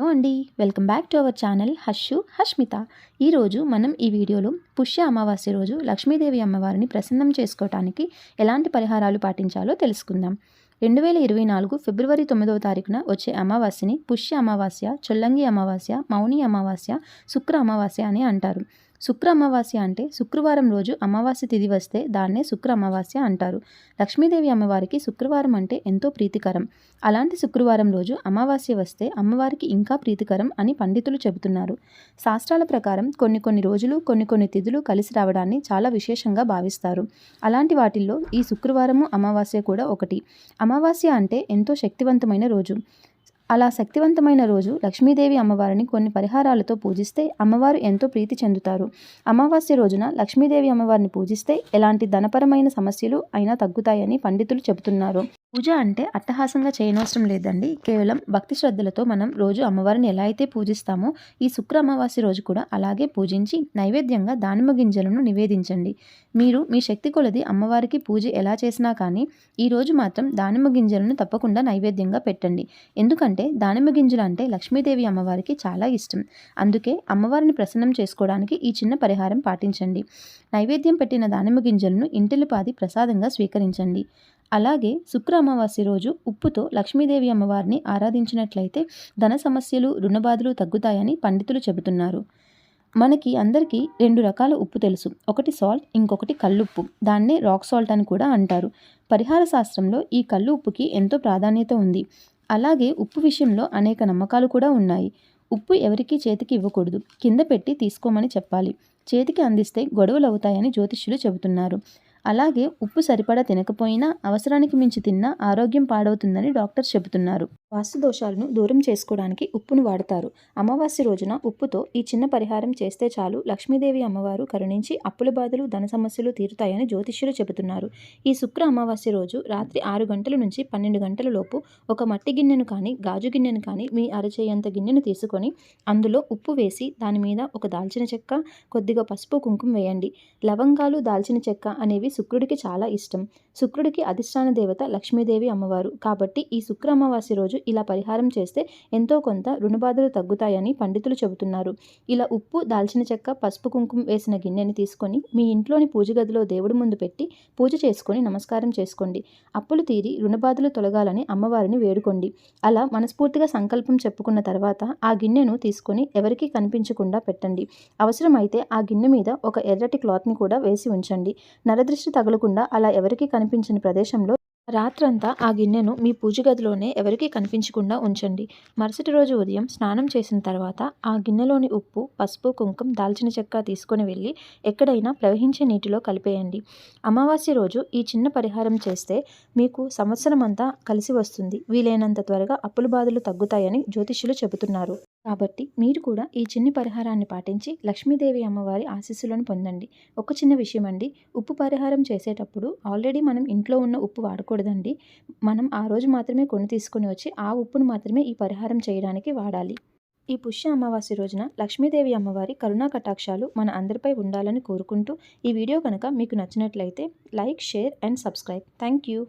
Hello అండి, welcome back to our channel Hashmitha. ఈరోజు మనం ఈ వీడియోలో పుష్య అమావాస్య రోజు లక్ష్మీదేవి అమ్మవారిని ప్రసన్నం చేసుకోవటానికి ఎలాంటి పరిహారాలు పాటించాలో తెలుసుకుందాం. 2024 ఫిబ్రవరి 9వ తారీఖున వచ్చే అమావాస్యని పుష్య అమావాస్య, చొల్లంగి అమావాస్య, మౌని అమావాస్య, శుక్ర అమావాస్య అని అంటారు. శుక్ర అమావాస్య అంటే శుక్రవారం రోజు అమావాస్య తిథి వస్తే దాన్నే శుక్ర అమావాస్య అంటారు. లక్ష్మీదేవి అమ్మవారికి శుక్రవారం అంటే ఎంతో ప్రీతికరం. అలాంటి శుక్రవారం రోజు అమావాస్య వస్తే అమ్మవారికి ఇంకా ప్రీతికరం అని పండితులు చెబుతున్నారు. శాస్త్రాల ప్రకారం కొన్ని రోజులు కొన్ని తిథులు కలిసి రావడాన్ని చాలా విశేషంగా భావిస్తారు. అలాంటి వాటిల్లో ఈ శుక్రవారము అమావాస్య కూడా ఒకటి. అమావాస్య అంటే ఎంతో శక్తివంతమైన రోజు. అలా శక్తివంతమైన రోజు లక్ష్మీదేవి అమ్మవారిని కొన్ని పరిహారాలతో పూజిస్తే అమ్మవారు ఎంతో ప్రీతి చెందుతారు. అమావాస్య రోజున లక్ష్మీదేవి అమ్మవారిని పూజిస్తే ఎలాంటి ధనపరమైన సమస్యలు అయినా తగ్గుతాయని పండితులు చెబుతున్నారు. పూజ అంటే అట్టహాసంగా చేయనవసరం లేదండి. కేవలం భక్తి శ్రద్ధలతో మనం రోజు అమ్మవారిని ఎలా అయితే పూజిస్తామో ఈ శుక్ర అమావాస్య రోజు కూడా అలాగే పూజించి నైవేద్యంగా దానిమ్మ గింజలను నివేదించండి. మీరు మీ శక్తి కొలది అమ్మవారికి పూజ ఎలా చేసినా కానీ ఈ రోజు మాత్రం దానిమ్మ గింజలను తప్పకుండా నైవేద్యంగా పెట్టండి. ఎందుకంటే దానిమ్మ గింజలు అంటే లక్ష్మీదేవి అమ్మవారికి చాలా ఇష్టం. అందుకే అమ్మవారిని ప్రసన్నం చేసుకోవడానికి ఈ చిన్న పరిహారం పాటించండి. నైవేద్యం పెట్టిన దానిమ్మ గింజలను ఇంటిల్లిపాది ప్రసాదంగా స్వీకరించండి. అలాగే శుక్ర అమావాస్య రోజు ఉప్పుతో లక్ష్మీదేవి అమ్మవారిని ఆరాధించినట్లయితే ధన సమస్యలు, రుణబాధలు తగ్గుతాయని పండితులు చెబుతున్నారు. మనకి అందరికీ 2 రకాల ఉప్పు తెలుసు. ఒకటి సాల్ట్, ఇంకొకటి కల్లుప్పు. దాన్నే రాక్ సాల్ట్ అని కూడా అంటారు. పరిహార శాస్త్రంలో ఈ కల్లు ఉప్పుకి ఎంతో ప్రాధాన్యత ఉంది. అలాగే ఉప్పు విషయంలో అనేక నమ్మకాలు కూడా ఉన్నాయి. ఉప్పు ఎవరికీ చేతికి ఇవ్వకూడదు, కింద పెట్టి తీసుకోమని చెప్పాలి. చేతికి అందిస్తే గొడవలు అవుతాయని జ్యోతిష్యులు చెబుతున్నారు. అలాగే ఉప్పు సరిపడా తినకపోయినా అవసరానికి మించి తిన్నా ఆరోగ్యం పాడవుతుందని డాక్టర్స్ చెబుతున్నారు. వాస్తు దోషాలను దూరం చేసుకోవడానికి ఉప్పును వాడతారు. అమావాస్య రోజున ఉప్పుతో ఈ చిన్న పరిహారం చేస్తే చాలు లక్ష్మీదేవి అమ్మవారు కరుణించి అప్పుల బాధలు, ధన సమస్యలు తీరుతాయని జ్యోతిష్యులు చెబుతున్నారు. ఈ శుక్ర అమావాస్య రోజు రాత్రి 6 గంటల నుంచి 12 గంటల లోపు ఒక మట్టి గిన్నెను కానీ, గాజు గిన్నెను కానీ, మీ అరచేయంత గిన్నెను తీసుకొని అందులో ఉప్పు వేసి దాని మీద ఒక దాల్చిన చెక్క, కొద్దిగా పసుపు, కుంకుమ వేయండి. లవంగాలు, దాల్చిన చెక్క అనేవి శుక్రుడికి చాలా ఇష్టం. శుక్రుడికి అధిష్టాన దేవత లక్ష్మీదేవి అమ్మవారు. కాబట్టి ఈ శుక్ర అమావాస్య రోజు ఇలా పరిహారం చేస్తే ఎంతో కొంత రుణబాధలు తగ్గుతాయని పండితులు చెబుతున్నారు. ఇలా ఉప్పు, దాల్చిన చెక్క, పసుపు, కుంకుమ వేసిన గిన్నెని తీసుకొని మీ ఇంట్లోని పూజ గదిలో దేవుడి ముందు పెట్టి పూజ చేసుకొని నమస్కారం చేసుకోండి. అప్పులు తీరి రుణబాధలు తొలగాలని అమ్మవారిని వేడుకోండి. అలా మనస్ఫూర్తిగా సంకల్పం చెప్పుకున్న తర్వాత ఆ గిన్నెను తీసుకొని ఎవరికీ కనిపించకుండా పెట్టండి. అవసరమైతే ఆ గిన్నె మీద ఒక ఎర్రటి క్లాత్ని కూడా వేసి ఉంచండి. నరదృష్టి తగలకుండా అలా ఎవరికీ కనిపించని ప్రదేశంలో రాత్రంతా ఆ గిన్నెను మీ పూజ గదిలోనే ఎవరికీ కనిపించకుండా ఉంచండి. మరుసటి రోజు ఉదయం స్నానం చేసిన తర్వాత ఆ గిన్నెలోని ఉప్పు, పసుపు, కుంకుమ, దాల్చిన చెక్క తీసుకొని వెళ్ళి ఎక్కడైనా ప్రవహించే నీటిలో కలిపేయండి. అమావాస్య రోజు ఈ చిన్న పరిహారం చేస్తే మీకు సంవత్సరం అంతా కలిసి వస్తుంది. వీలైనంత త్వరగా అప్పుల బాధలు తగ్గుతాయని జ్యోతిష్యులు చెబుతున్నారు. కాబట్టి మీరు కూడా ఈ చిన్ని పరిహారాన్ని పాటించి లక్ష్మీదేవి అమ్మవారి ఆశీస్సులను పొందండి. ఒక చిన్న విషయం అండి, ఉప్పు పరిహారం చేసేటప్పుడు ఆల్రెడీ మనం ఇంట్లో ఉన్న ఉప్పు వాడకూడదండి. మనం ఆ రోజు మాత్రమే కొని తీసుకొని వచ్చి ఆ ఉప్పును మాత్రమే ఈ పరిహారం చేయడానికి వాడాలి. ఈ పుష్య అమావాస్య రోజున లక్ష్మీదేవి అమ్మవారి కరుణా కటాక్షాలు మన అందరిపై ఉండాలని కోరుకుంటూ ఈ వీడియో కనుక మీకు నచ్చినట్లయితే like, share and subscribe. Thank you.